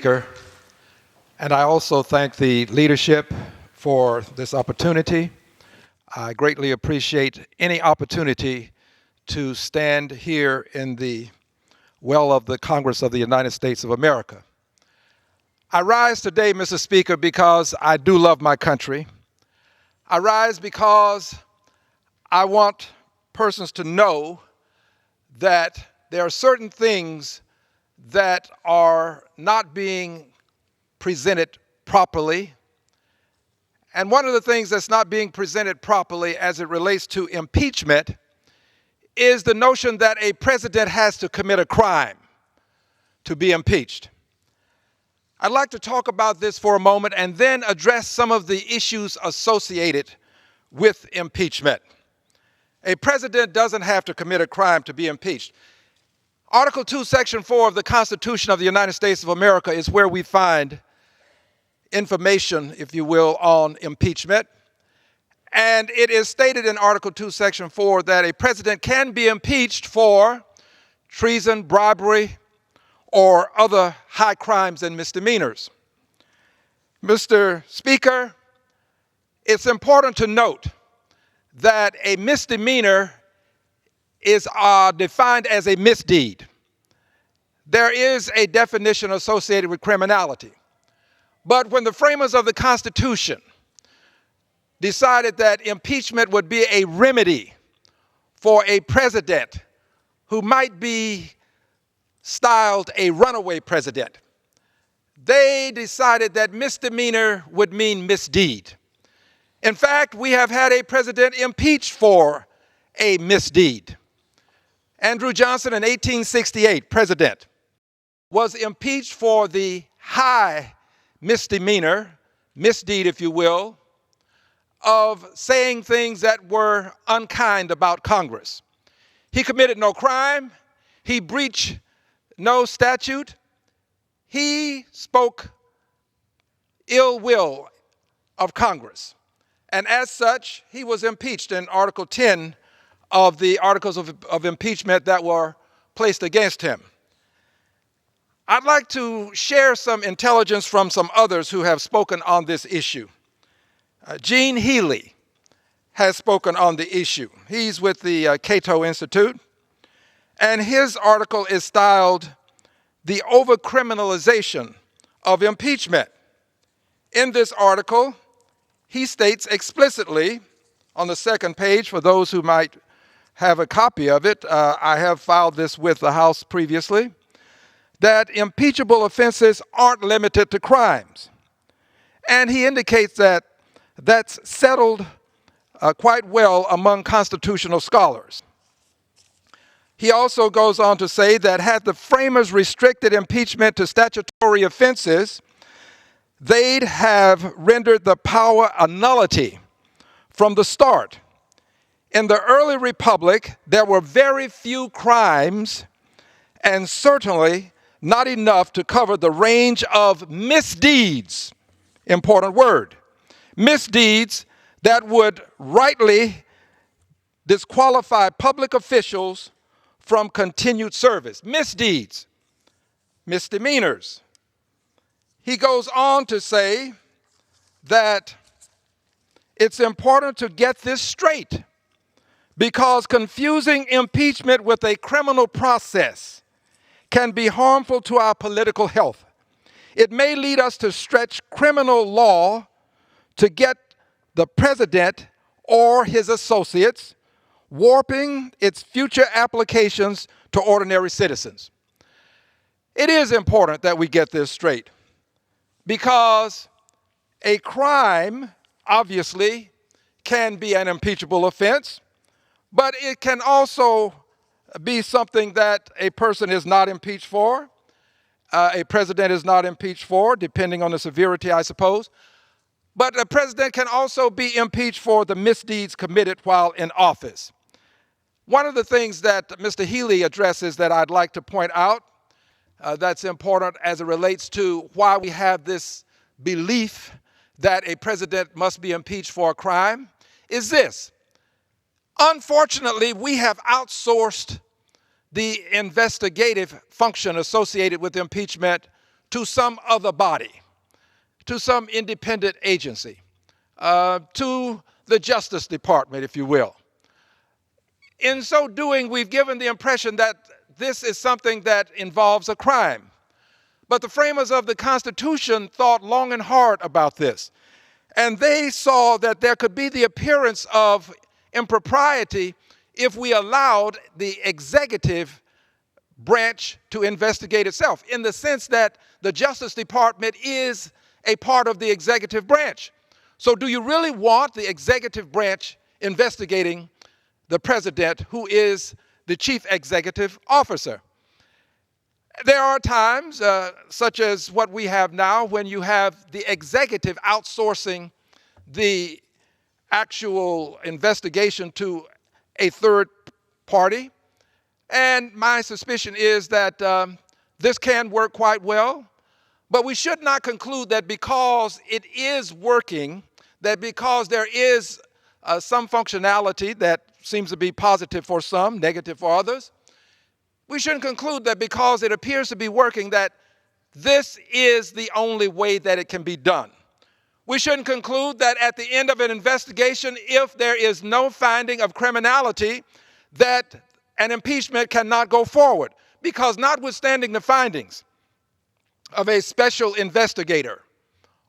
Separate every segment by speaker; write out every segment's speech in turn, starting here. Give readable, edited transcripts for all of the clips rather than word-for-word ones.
Speaker 1: Speaker, and I also thank the leadership for this opportunity. I greatly appreciate any opportunity to stand here in the well of the Congress of the United States of America. I rise today, Mr. Speaker, because I do love my country. I rise because I want persons to know that there are certain things that are not being presented properly. And one of the things that's not being presented properly as it relates to impeachment is the notion that a president has to commit a crime to be impeached. I'd like to talk about this for a moment and then address some of the issues associated with impeachment. A president doesn't have to commit a crime to be impeached. Article 2, Section 4 of the Constitution of the United States of America is where we find information, if you will, on impeachment. And it is stated in Article 2, Section 4 that a president can be impeached for treason, bribery, or other high crimes and misdemeanors. Mr. Speaker, it's important to note that a misdemeanor is defined as a misdeed. There is a definition associated with criminality. But when the framers of the Constitution decided that impeachment would be a remedy for a president who might be styled a runaway president, they decided that misdemeanor would mean misdeed. In fact, we have had a president impeached for a misdeed. Andrew Johnson, in 1868, president, was impeached for the high misdemeanor, misdeed, if you will, of saying things that were unkind about Congress. He committed no crime. He breached no statute. He spoke ill will of Congress. And as such, he was impeached in Article 10 of the articles of impeachment that were placed against him. I'd like to share some intelligence from some others who have spoken on this issue. Gene Healy has spoken on the issue. He's with the Cato Institute, and his article is styled "The Overcriminalization of Impeachment." In this article, he states explicitly on the second page, for those who might have a copy of it, I have filed this with the House previously, that impeachable offenses aren't limited to crimes. And he indicates that that's settled quite well among constitutional scholars. He also goes on to say that had the framers restricted impeachment to statutory offenses, they'd have rendered the power a nullity from the start. In the early republic, there were very few crimes and certainly not enough to cover the range of misdeeds, important word, misdeeds that would rightly disqualify public officials from continued service. Misdeeds, misdemeanors. He goes on to say that it's important to get this straight because confusing impeachment with a criminal process can be harmful to our political health. It may lead us to stretch criminal law to get the president or his associates, warping its future applications to ordinary citizens. It is important that we get this straight because a crime, obviously, can be an impeachable offense, but it can also be something that a person is not impeached for, a president is not impeached for, depending on the severity, I suppose. But a president can also be impeached for the misdeeds committed while in office. One of the things that Mr. Healy addresses that I'd like to point out that's important as it relates to why we have this belief that a president must be impeached for a crime is this. Unfortunately, we have outsourced the investigative function associated with impeachment to some other body, to some independent agency, to the Justice Department, if you will. In so doing, we've given the impression that this is something that involves a crime. But the framers of the Constitution thought long and hard about this. And they saw that there could be the appearance of impropriety if we allowed the executive branch to investigate itself, in the sense that the Justice Department is a part of the executive branch. So do you really want the executive branch investigating the president, who is the chief executive officer? There are times, such as what we have now, when you have the executive outsourcing the actual investigation to a third party. And my suspicion is that this can work quite well, but we should not conclude that because it is working, that because there is some functionality that seems to be positive for some, negative for others, we shouldn't conclude that because it appears to be working that this is the only way that it can be done. We shouldn't conclude that at the end of an investigation, if there is no finding of criminality, that an impeachment cannot go forward. Because notwithstanding the findings of a special investigator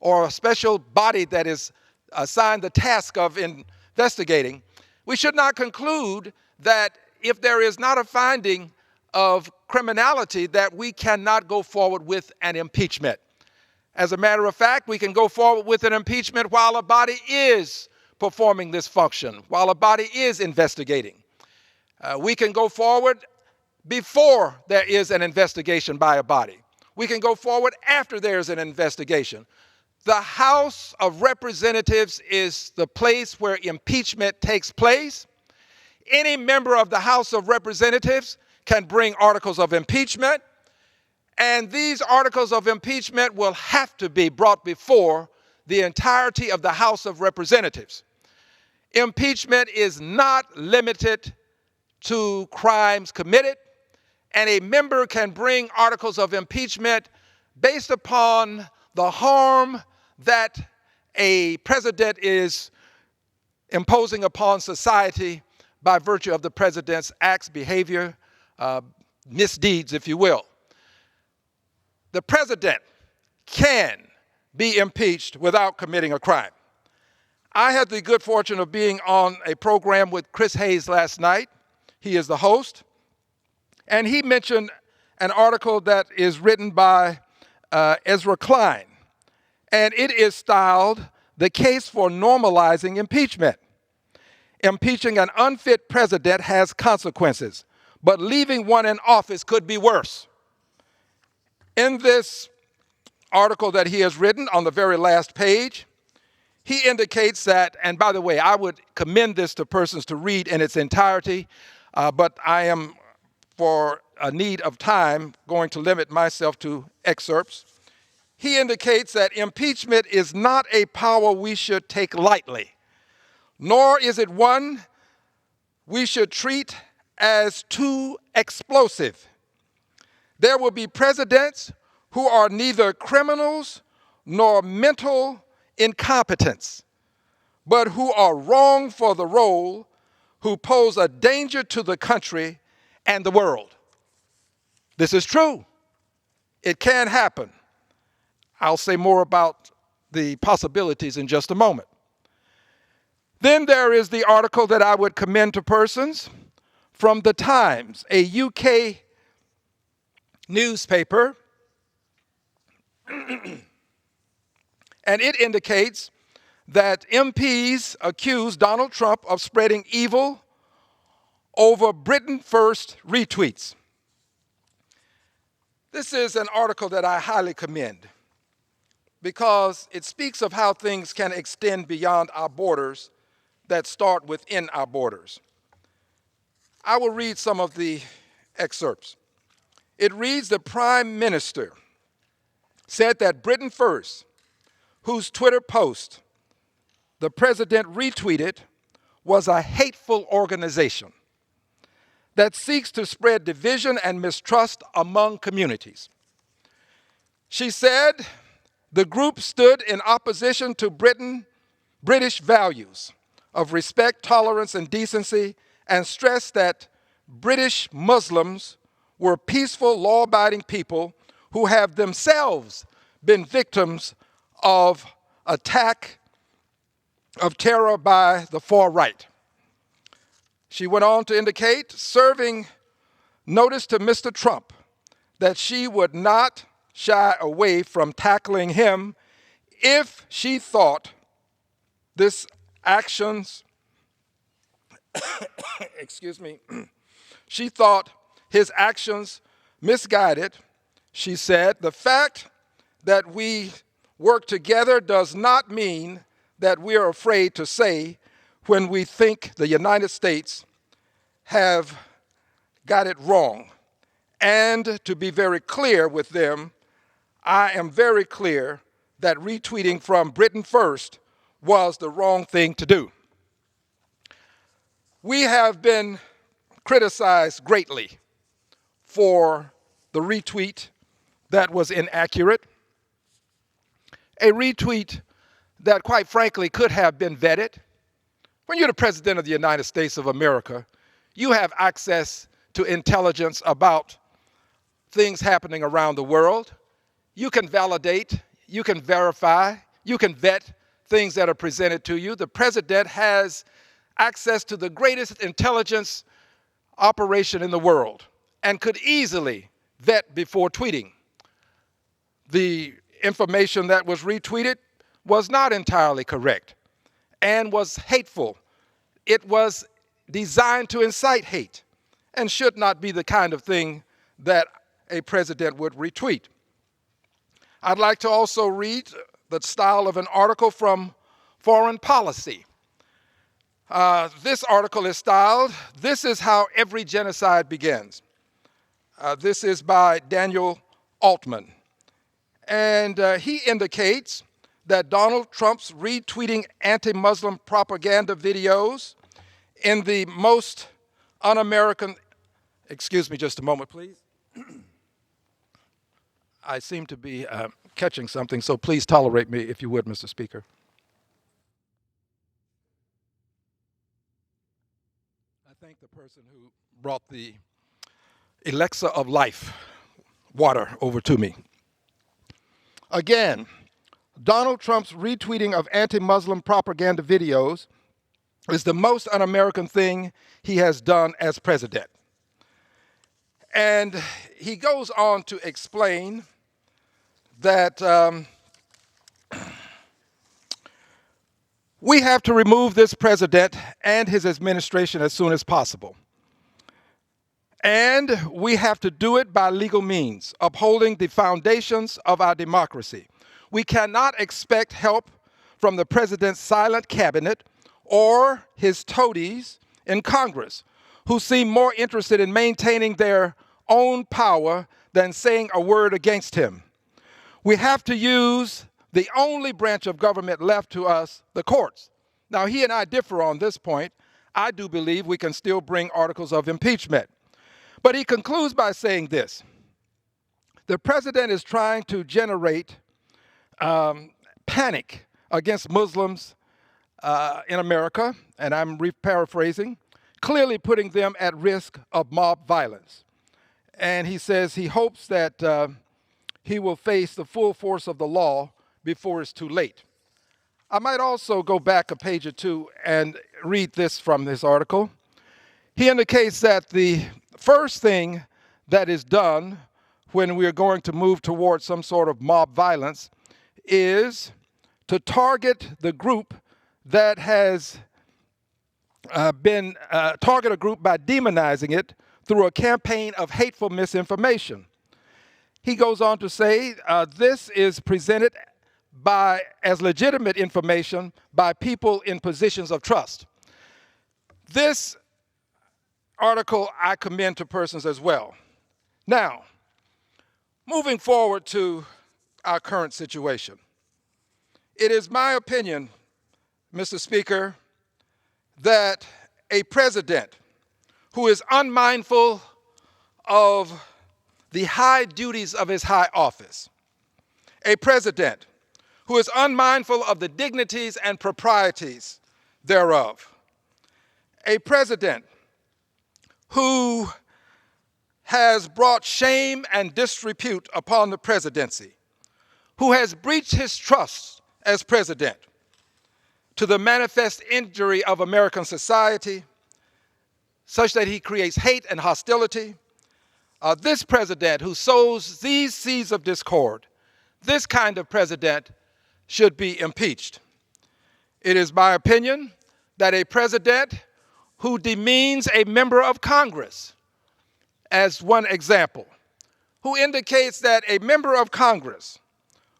Speaker 1: or a special body that is assigned the task of investigating, we should not conclude that if there is not a finding of criminality, that we cannot go forward with an impeachment. As a matter of fact, we can go forward with an impeachment while a body is performing this function, while a body is investigating. We can go forward before there is an investigation by a body. We can go forward after there is an investigation. The House of Representatives is the place where impeachment takes place. Any member of the House of Representatives can bring articles of impeachment, and these articles of impeachment will have to be brought before the entirety of the House of Representatives. Impeachment is not limited to crimes committed, and a member can bring articles of impeachment based upon the harm that a president is imposing upon society by virtue of the president's acts, behavior, misdeeds, if you will. The president can be impeached without committing a crime. I had the good fortune of being on a program with Chris Hayes last night. He is the host. And he mentioned an article that is written by Ezra Klein. And it is styled, "The Case for Normalizing Impeachment. Impeaching an unfit president has consequences, but leaving one in office could be worse." In this article that he has written, on the very last page, he indicates that, and by the way, I would commend this to persons to read in its entirety, but I am, for a need of time, going to limit myself to excerpts. He indicates that impeachment is not a power we should take lightly, nor is it one we should treat as too explosive. There will be presidents who are neither criminals nor mental incompetents, but who are wrong for the role, who pose a danger to the country and the world. This is true. It can happen. I'll say more about the possibilities in just a moment. Then there is the article that I would commend to persons from The Times, a UK newspaper, and it indicates that MPs accuse Donald Trump of spreading evil over Britain First retweets. This is an article that I highly commend because it speaks of how things can extend beyond our borders that start within our borders. I will read some of the excerpts. It reads, "The Prime Minister said that Britain First, whose Twitter post the president retweeted, was a hateful organization that seeks to spread division and mistrust among communities. She said the group stood in opposition to British values of respect, tolerance, and decency, and stressed that British Muslims were peaceful, law-abiding people who have themselves been victims of attack of terror by the far right. She went on to indicate, serving notice to Mr. Trump, that she would not shy away from tackling him if she thought this actions, excuse me, she thought his actions misguided. She said, the fact that we work together does not mean that we are afraid to say when we think the United States have got it wrong. And to be very clear with them, I am very clear that retweeting from Britain First was the wrong thing to do. We have been criticized greatly for the retweet that was inaccurate, a retweet that, quite frankly, could have been vetted. When you're the President of the United States of America, you have access to intelligence about things happening around the world. You can validate, you can verify, you can vet things that are presented to you. The President has access to the greatest intelligence operation in the world and could easily vet before tweeting. The information that was retweeted was not entirely correct and was hateful. It was designed to incite hate and should not be the kind of thing that a president would retweet. I'd like to also read the style of an article from Foreign Policy. This article is styled, "This is how every genocide begins." This is by Daniel Altman. And he indicates that Donald Trump's retweeting anti-Muslim propaganda videos in the most un-American, excuse me just a moment, please. I seem to be catching something, so please tolerate me if you would, Mr. Speaker. I thank the person who brought the elixir of life water over to me. Again, Donald Trump's retweeting of anti-Muslim propaganda videos is the most un-American thing he has done as president. And he goes on to explain that we have to remove this president and his administration as soon as possible. And we have to do it by legal means, upholding the foundations of our democracy. We cannot expect help from the president's silent cabinet or his toadies in Congress, who seem more interested in maintaining their own power than saying a word against him. We have to use the only branch of government left to us, the courts. Now, he and I differ on this point. I do believe we can still bring articles of impeachment. But he concludes by saying this: the president is trying to generate panic against Muslims in America, and I'm paraphrasing, clearly putting them at risk of mob violence. And he says he hopes that he will face the full force of the law before it's too late. I might also go back a page or two and read this from this article. He indicates that the first thing that is done when we are going to move towards some sort of mob violence is to target the group that has target a group by demonizing it through a campaign of hateful misinformation. He goes on to say this is presented as legitimate information by people in positions of trust. This article I commend to persons as well. Now, moving forward to our current situation. It is my opinion, Mr. Speaker, that a president who is unmindful of the high duties of his high office, A president who is unmindful of the dignities and proprieties thereof. A president who has brought shame and disrepute upon the presidency, who has breached his trust as president to the manifest injury of American society, such that he creates hate and hostility. This president who sows these seeds of discord, this kind of president should be impeached. It is my opinion that a president who demeans a member of Congress, as one example, who indicates that a member of Congress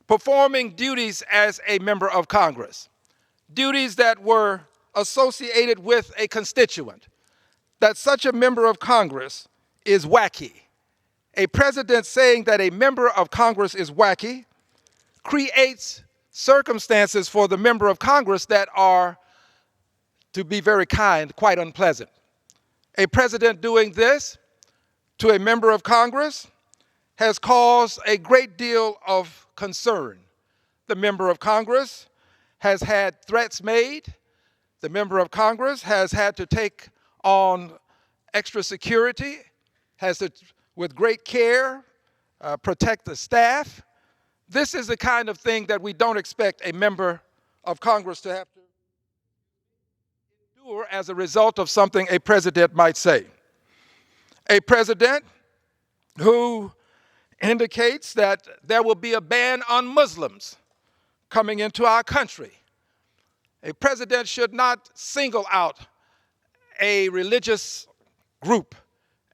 Speaker 1: performing duties as a member of Congress, duties that were associated with a constituent, that such a member of Congress is wacky. A president saying that a member of Congress is wacky creates circumstances for the member of Congress that are, to be very kind, quite unpleasant. A president doing this to a member of Congress has caused a great deal of concern. The member of Congress has had threats made. The member of Congress has had to take on extra security, has to, with great care, protect the staff. This is the kind of thing that we don't expect a member of Congress to have to endure as a result of something a president might say. A president who indicates that there will be a ban on Muslims coming into our country. A president should not single out a religious group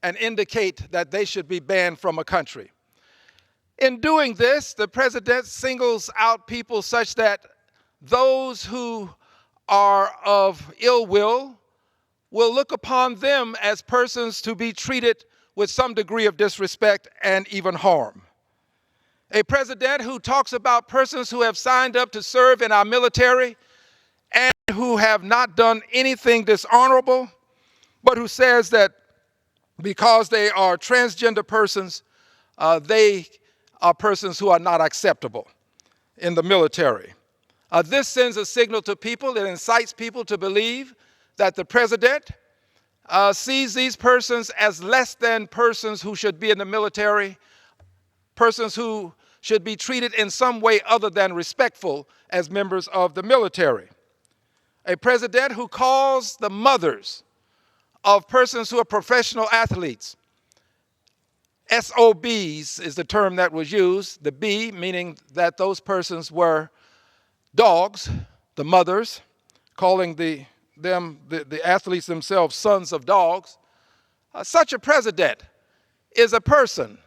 Speaker 1: and indicate that they should be banned from a country. In doing this, the president singles out people such that those who are of ill will look upon them as persons to be treated with some degree of disrespect and even harm. A president who talks about persons who have signed up to serve in our military and who have not done anything dishonorable, but who says that because they are transgender persons, they are persons who are not acceptable in the military. This sends a signal to people, it incites people to believe that the president sees these persons as less than persons who should be in the military, persons who should be treated in some way other than respectful as members of the military. A president who calls the mothers of persons who are professional athletes, SOBs is the term that was used, the B meaning that those persons were dogs, the mothers, calling the athletes themselves sons of dogs. Such a president is a person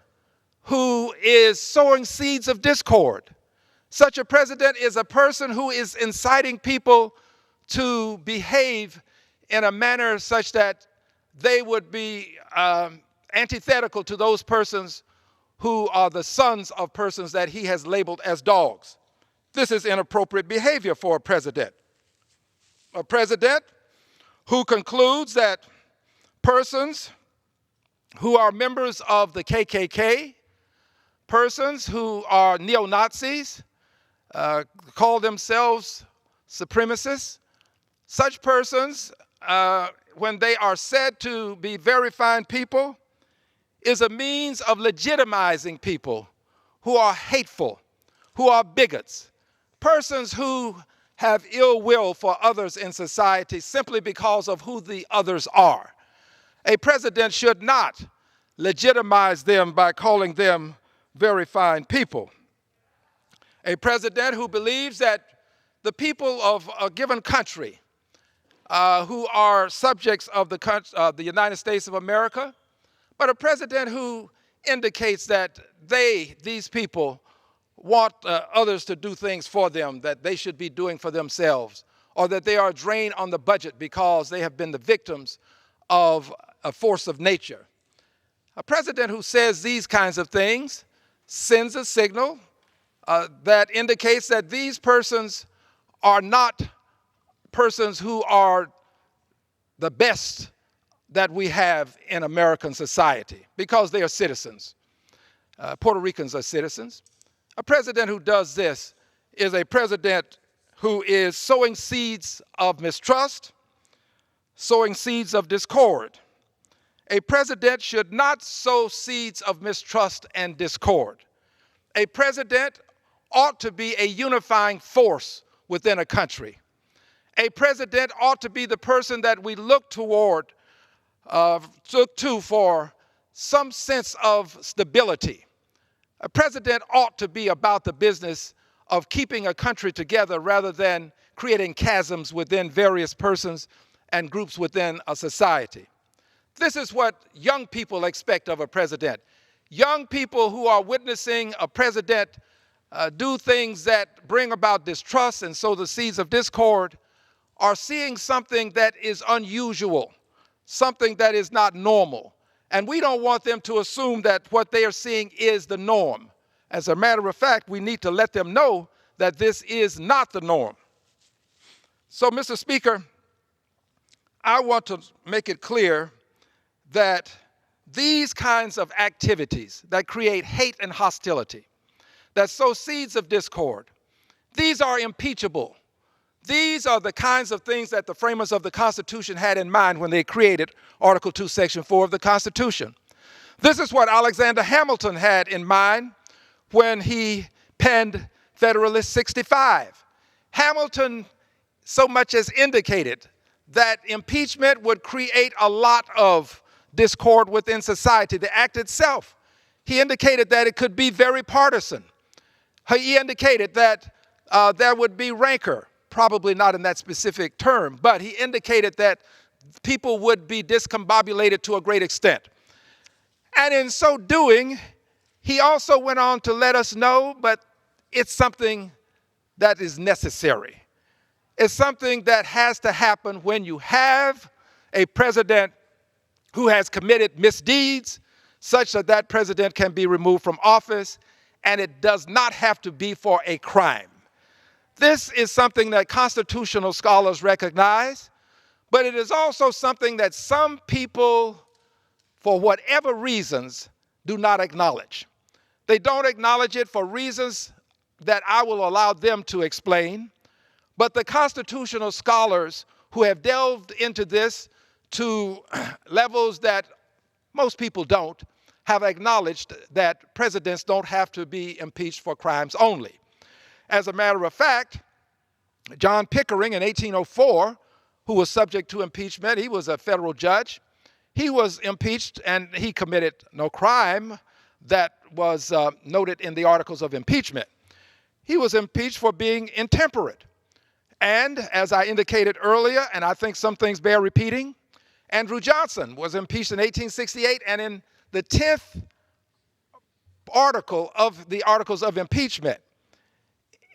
Speaker 1: who is sowing seeds of discord. Such a president is a person who is inciting people to behave in a manner such that they would be antithetical to those persons who are the sons of persons that he has labeled as dogs. This is inappropriate behavior for a president. A president who concludes that persons who are members of the KKK, persons who are neo-Nazis, call themselves supremacists, such persons, when they are said to be very fine people, is a means of legitimizing people who are hateful, who are bigots, persons who have ill will for others in society simply because of who the others are. A president should not legitimize them by calling them very fine people. A president who believes that the people of a given country who are subjects of the United States of America, but a president who indicates that these people, want others to do things for them that they should be doing for themselves, or that they are a drain on the budget because they have been the victims of a force of nature. A president who says these kinds of things sends a signal that indicates that these persons are not persons who are the best that we have in American society because they are citizens. Puerto Ricans are citizens. A president who does this is a president who is sowing seeds of mistrust, sowing seeds of discord. A president should not sow seeds of mistrust and discord. A president ought to be a unifying force within a country. A president ought to be the person that we look toward, look to for some sense of stability. A president ought to be about the business of keeping a country together rather than creating chasms within various persons and groups within a society. This is what young people expect of a president. Young people who are witnessing a president do things that bring about distrust and sow the seeds of discord are seeing something that is unusual, something that is not normal. And we don't want them to assume that what they are seeing is the norm. As a matter of fact, we need to let them know that this is not the norm. So, Mr. Speaker, I want to make it clear that these kinds of activities that create hate and hostility, that sow seeds of discord, these are impeachable. These are the kinds of things that the framers of the Constitution had in mind when they created Article 2, Section 4 of the Constitution. This is what Alexander Hamilton had in mind when he penned Federalist 65. Hamilton so much as indicated that impeachment would create a lot of discord within society. The act itself, he indicated that it could be very partisan. He indicated that there would be rancor, probably not in that specific term, but he indicated that people would be discombobulated to a great extent. And in so doing, he also went on to let us know, but it's something that is necessary. It's something that has to happen when you have a president who has committed misdeeds such that that president can be removed from office, and it does not have to be for a crime. This is something that constitutional scholars recognize, but it is also something that some people, for whatever reasons, do not acknowledge. They don't acknowledge it for reasons that I will allow them to explain, but the constitutional scholars who have delved into this to levels that most people don't, have acknowledged that presidents don't have to be impeached for crimes only. As a matter of fact, John Pickering in 1804, who was subject to impeachment, he was a federal judge. He was impeached and he committed no crime that was noted in the articles of impeachment. He was impeached for being intemperate. And as I indicated earlier, and I think some things bear repeating, Andrew Johnson was impeached in 1868, and in the 10th article of the Articles of Impeachment,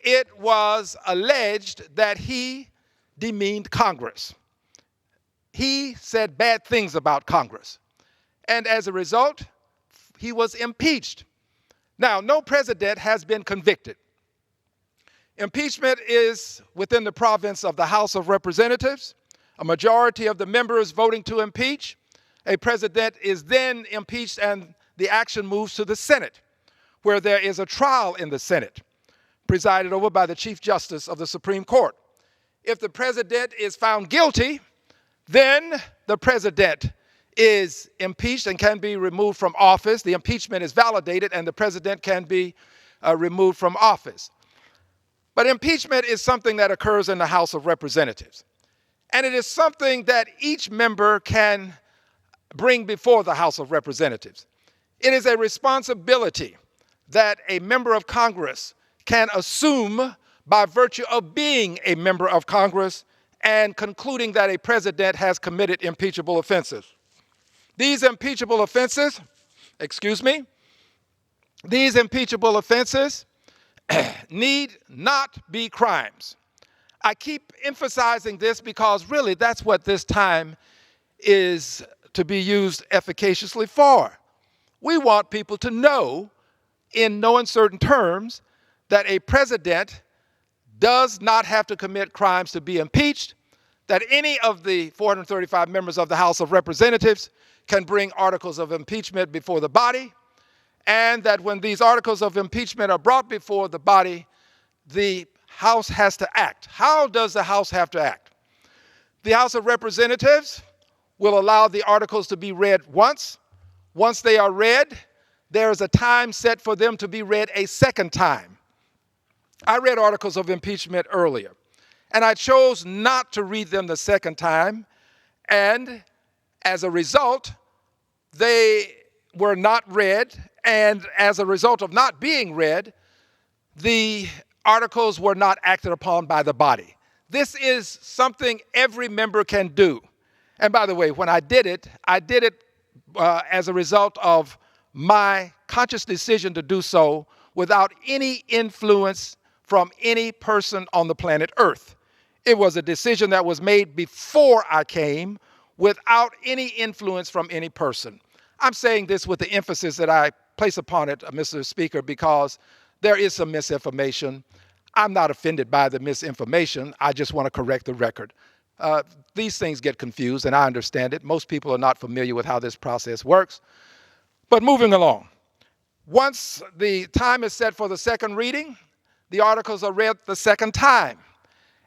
Speaker 1: it was alleged that he demeaned Congress. He said bad things about Congress. And as a result, he was impeached. Now, no president has been convicted. Impeachment is within the province of the House of Representatives. A majority of the members voting to impeach. A president is then impeached and the action moves to the Senate, where there is a trial in the Senate, presided over by the Chief Justice of the Supreme Court. If the president is found guilty, then the president is impeached and can be removed from office. The impeachment is validated and the president can be removed from office. But impeachment is something that occurs in the House of Representatives. And it is something that each member can bring before the House of Representatives. It is a responsibility that a member of Congress can assume by virtue of being a member of Congress and concluding that a president has committed impeachable offenses. These impeachable offenses need not be crimes. I keep emphasizing this because really that's what this time is to be used efficaciously for. We want people to know in no uncertain terms that a president does not have to commit crimes to be impeached, that any of the 435 members of the House of Representatives can bring articles of impeachment before the body, and that when these articles of impeachment are brought before the body, the House has to act. How does the House have to act? The House of Representatives will allow the articles to be read once. Once they are read, there is a time set for them to be read a second time. I read articles of impeachment earlier, and I chose not to read them the second time, and as a result, they were not read, and as a result of not being read, the articles were not acted upon by the body. This is something every member can do. And by the way, when I did it as a result of my conscious decision to do so without any influence from any person on the planet Earth. It was a decision that was made before I came without any influence from any person. I'm saying this with the emphasis that I place upon it, Mr. Speaker, because there is some misinformation. I'm not offended by the misinformation. I just want to correct the record. These things get confused, and I understand it. Most people are not familiar with how this process works. But moving along, once the time is set for the second reading, the articles are read the second time.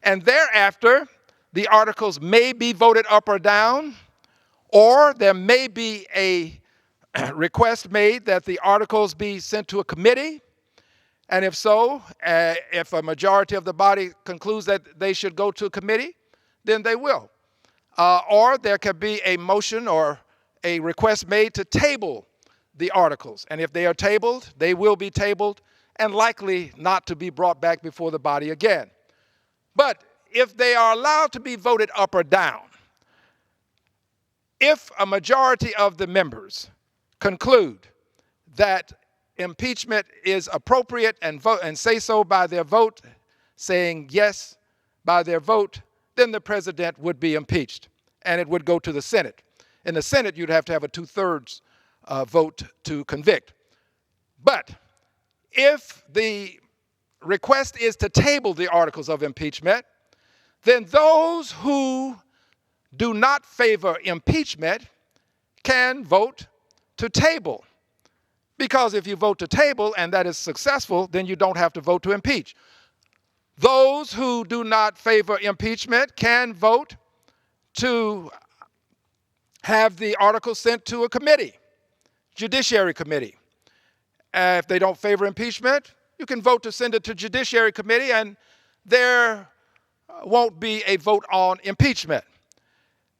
Speaker 1: And thereafter, the articles may be voted up or down, or there may be a request made that the articles be sent to a committee. And if so, if a majority of the body concludes that they should go to a committee, then they will. Or there could be a motion or a request made to table the articles. And if they are tabled, they will be tabled and likely not to be brought back before the body again. But if they are allowed to be voted up or down, if a majority of the members conclude that impeachment is appropriate and say so by their vote, saying yes by their vote, then the president would be impeached and it would go to the Senate. In the Senate, you'd have to have a 2/3 vote to convict. But if the request is to table the articles of impeachment, then those who do not favor impeachment can vote to table. Because if you vote to table and that is successful, then you don't have to vote to impeach. Those who do not favor impeachment can vote to have the article sent to a committee, Judiciary Committee. If they don't favor impeachment, you can vote to send it to Judiciary Committee and there won't be a vote on impeachment.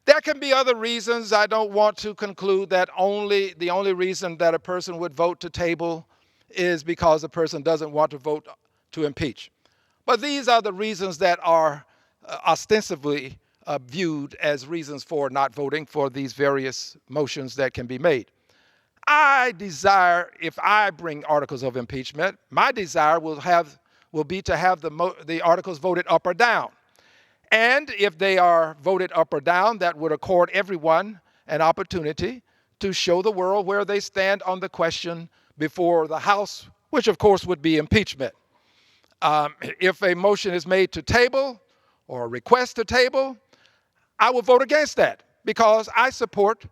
Speaker 1: There can be other reasons. I don't want to conclude that the only reason that a person would vote to table is because the person doesn't want to vote to impeach. But these are the reasons that are ostensibly viewed as reasons for not voting for these various motions that can be made. I desire, if I bring articles of impeachment, my desire will be to have the articles voted up or down. And if they are voted up or down, that would accord everyone an opportunity to show the world where they stand on the question before the House, which of course would be impeachment. If a motion is made to table or a request to table, I will vote against that because I support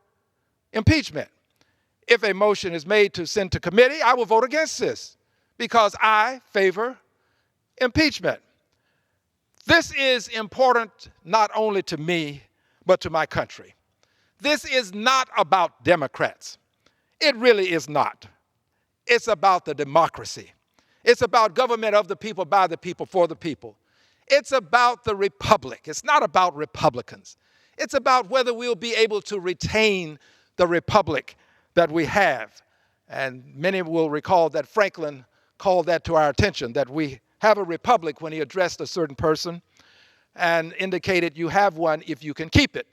Speaker 1: impeachment. If a motion is made to send to committee, I will vote against this because I favor impeachment. This is important not only to me, but to my country. This is not about Democrats. It really is not. It's about the democracy. It's about government of the people, by the people, for the people. It's about the republic. It's not about Republicans. It's about whether we'll be able to retain the republic that we have. And many will recall that Franklin called that to our attention, that we have a republic when he addressed a certain person and indicated you have one if you can keep it.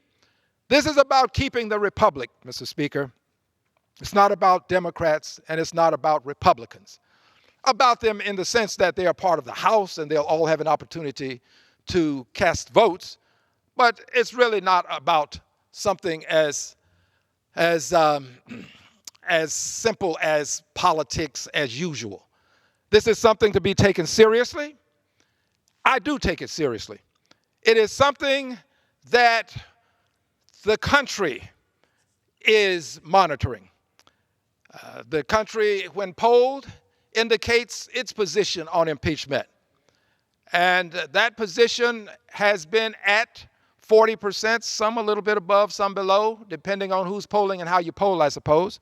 Speaker 1: This is about keeping the republic, Mr. Speaker. It's not about Democrats and it's not about Republicans. About them in the sense that they are part of the House and they'll all have an opportunity to cast votes, but it's really not about something as simple as politics as usual. This is something to be taken seriously. I do take it seriously. It is something that the country is monitoring. The country, when polled, indicates its position on impeachment. And that position has been at 40%, some a little bit above, some below, depending on who's polling and how you poll, I suppose.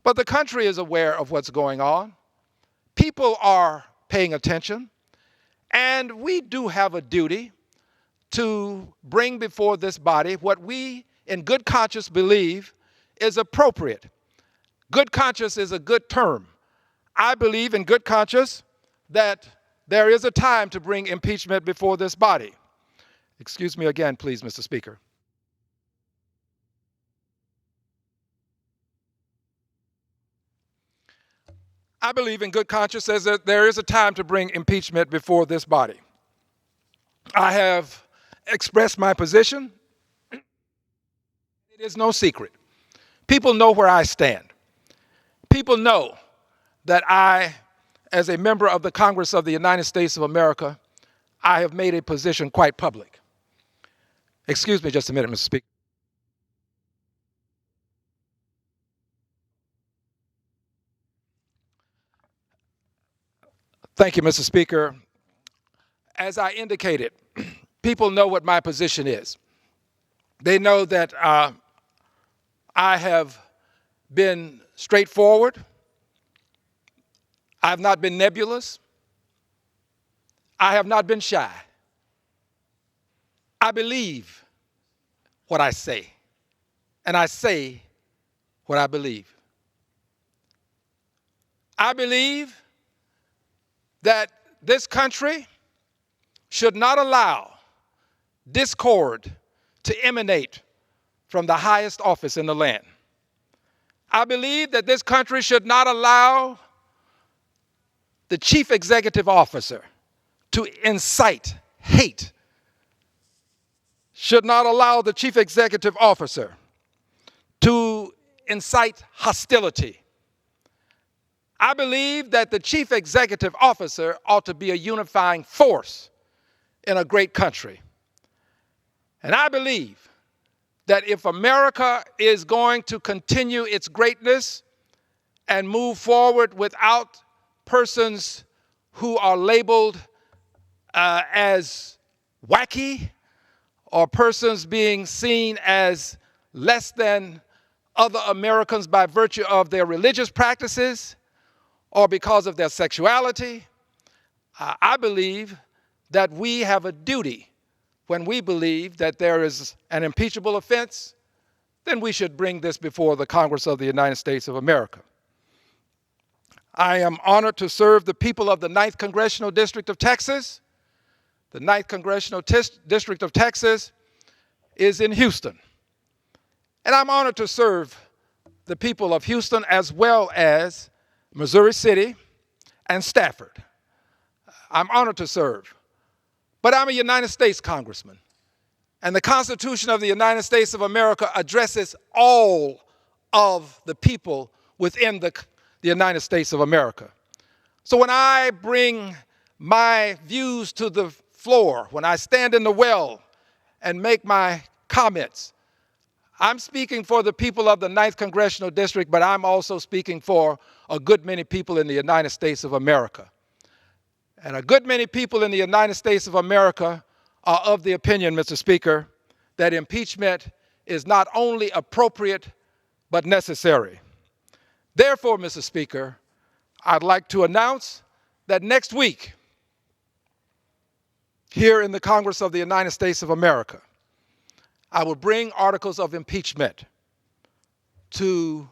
Speaker 1: But the country is aware of what's going on. People are paying attention. And we do have a duty to bring before this body what we, in good conscience, believe is appropriate. Good conscience is a good term. I believe in good conscience that there is a time to bring impeachment before this body. Excuse me again, please, Mr. Speaker. I believe in good conscience says that there is a time to bring impeachment before this body. I have expressed my position. It is no secret. People know where I stand. People know that I, as a member of the Congress of the United States of America, I have made a position quite public. Excuse me just a minute, Mr. Speaker. Thank you, Mr. Speaker. As I indicated, people know what my position is. They know that I have been straightforward. I have not been nebulous. I have not been shy. I believe what I say, and I say what I believe. I believe that this country should not allow discord to emanate from the highest office in the land. I believe that this country should not allow the chief executive officer to incite hate, should not allow the chief executive officer to incite hostility. I believe that the chief executive officer ought to be a unifying force in a great country. And I believe that if America is going to continue its greatness and move forward without persons who are labeled as wacky or persons being seen as less than other Americans by virtue of their religious practices or because of their sexuality, I believe that we have a duty when we believe that there is an impeachable offense, then we should bring this before the Congress of the United States of America. I am honored to serve the people of the 9th Congressional District of Texas. The 9th Congressional District of Texas is in Houston. And I'm honored to serve the people of Houston as well as Missouri City and Stafford. I'm honored to serve. But I'm a United States Congressman, and the Constitution of the United States of America addresses all of the people within the United States of America. So when I bring my views to the floor, when I stand in the well and make my comments, I'm speaking for the people of the 9th Congressional District, but I'm also speaking for a good many people in the United States of America. And a good many people in the United States of America are of the opinion, Mr. Speaker, that impeachment is not only appropriate, but necessary. Therefore, Mr. Speaker, I'd like to announce that next week, here in the Congress of the United States of America, I will bring articles of impeachment to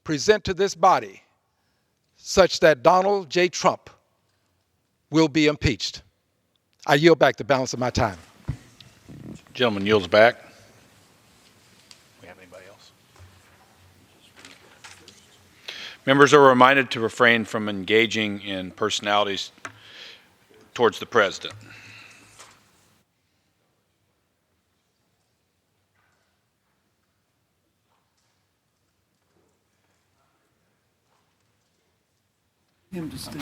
Speaker 1: present to this body such that Donald J. Trump will be impeached. I yield back the balance of my time.
Speaker 2: Gentleman yields back. We have anybody else? Members are reminded to refrain from engaging in personalities towards the president.
Speaker 3: Him to stay.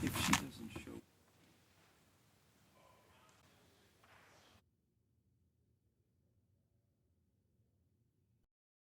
Speaker 3: If she doesn't show.